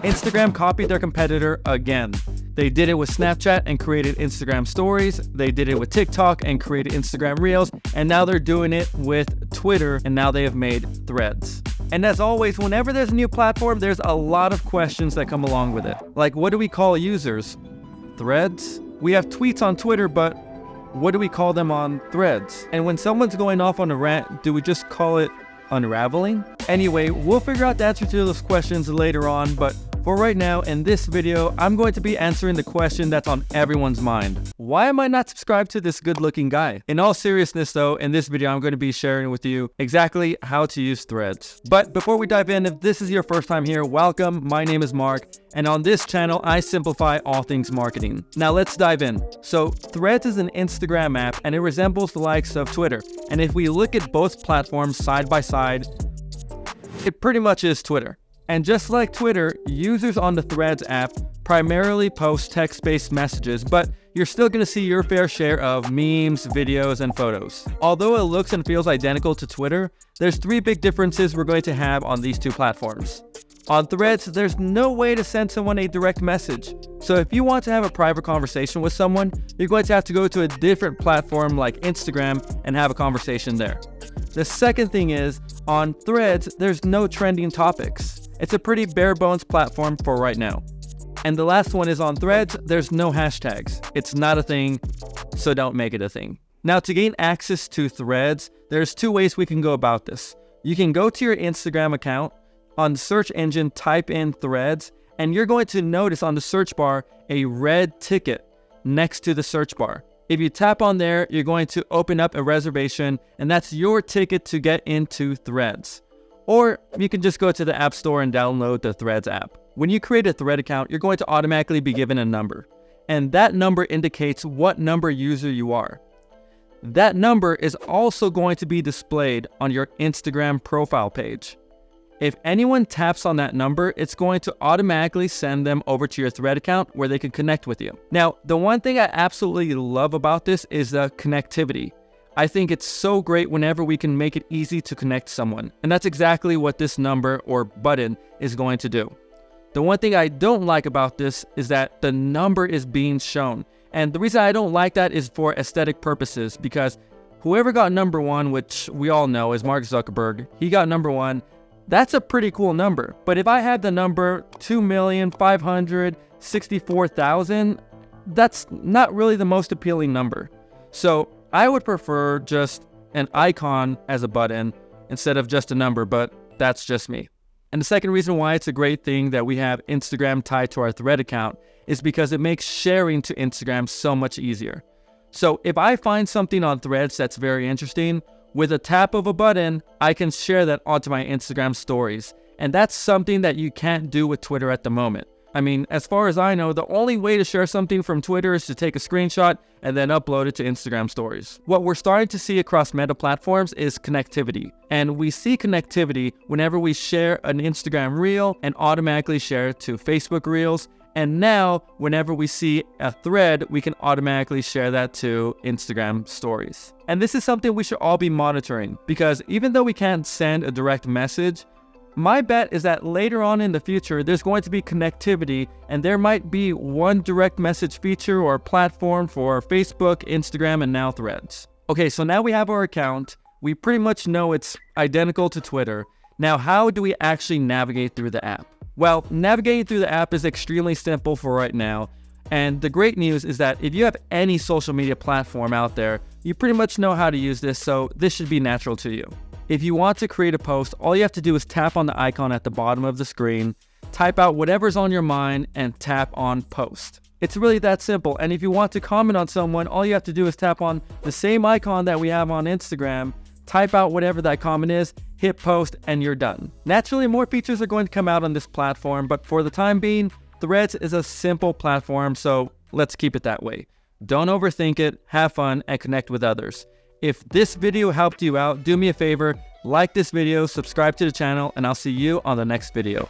Instagram copied their competitor again. They did it with Snapchat and created Instagram stories. They did it with TikTok and created Instagram Reels. And now they're doing it with Twitter, and now they have made Threads. And as always, whenever there's a new platform, there's a lot of questions that come along with it. Like, what do we call users? Threads? We have tweets on Twitter, but what do we call them on Threads? And when someone's going off on a rant, do we just call it unraveling? Anyway, we'll figure out the answer to those questions later on, but for right now, in this video, I'm going to be answering the question that's on everyone's mind. Why am I not subscribed to this good-looking guy? In all seriousness though, in this video, I'm going to be sharing with you exactly how to use Threads. But before we dive in, if this is your first time here, welcome. My name is Mark, and on this channel, I simplify all things marketing. Now let's dive in. So Threads is an Instagram app, and it resembles the likes of Twitter. And if we look at both platforms side by side, it pretty much is Twitter. And just like Twitter, users on the Threads app primarily post text-based messages, but you're still going to see your fair share of memes, videos, and photos. Although it looks and feels identical to Twitter, there's three big differences we're going to have on these two platforms. On Threads, there's no way to send someone a direct message. So if you want to have a private conversation with someone, you're going to have to go to a different platform like Instagram and have a conversation there. The second thing is, on Threads, there's no trending topics. It's a pretty bare bones platform for right now. And the last one is on Threads, there's no hashtags. It's not a thing, so don't make it a thing. Now, to gain access to Threads, there's two ways we can go about this. You can go to your Instagram account, on the search engine, type in Threads, and you're going to notice on the search bar a red ticket next to the search bar. If you tap on there, you're going to open up a reservation, and that's your ticket to get into Threads. Or you can just go to the App Store and download the Threads app. When you create a Thread account, you're going to automatically be given a number. And that number indicates what number user you are. That number is also going to be displayed on your Instagram profile page. If anyone taps on that number, it's going to automatically send them over to your Thread account where they can connect with you. Now, the one thing I absolutely love about this is the connectivity. I think it's so great whenever we can make it easy to connect someone. And that's exactly what this number or button is going to do. The one thing I don't like about this is that the number is being shown. And the reason I don't like that is for aesthetic purposes, because whoever got number one, which we all know is Mark Zuckerberg, he got number one. That's a pretty cool number. But if I had the number 2,564,000, that's not really the most appealing number. So I would prefer just an icon as a button instead of just a number, but that's just me. And the second reason why it's a great thing that we have Instagram tied to our Thread account is because it makes sharing to Instagram so much easier. So if I find something on Threads that's very interesting, with a tap of a button, I can share that onto my Instagram stories. And that's something that you can't do with Twitter at the moment. I mean, as far as I know, the only way to share something from Twitter is to take a screenshot and then upload it to Instagram stories. What we're starting to see across meta platforms is connectivity. And we see connectivity whenever we share an Instagram reel and automatically share it to Facebook Reels. And now, whenever we see a thread, we can automatically share that to Instagram stories. And this is something we should all be monitoring, because even though we can't send a direct message, my bet is that later on in the future, there's going to be connectivity, and there might be one direct message feature or platform for Facebook, Instagram, and now Threads. Okay, so now we have our account. We pretty much know it's identical to Twitter. Now, how do we actually navigate through the app? Well, navigating through the app is extremely simple for right now. And the great news is that if you have any social media platform out there, you pretty much know how to use this, so this should be natural to you. If you want to create a post, all you have to do is tap on the icon at the bottom of the screen, type out whatever's on your mind, and tap on post. It's really that simple. And if you want to comment on someone, all you have to do is tap on the same icon that we have on Instagram, type out whatever that comment is, hit post, and you're done. Naturally, more features are going to come out on this platform, but for the time being, Threads is a simple platform, so let's keep it that way. Don't overthink it, have fun, and connect with others. If this video helped you out, do me a favor, like this video, subscribe to the channel, and I'll see you on the next video.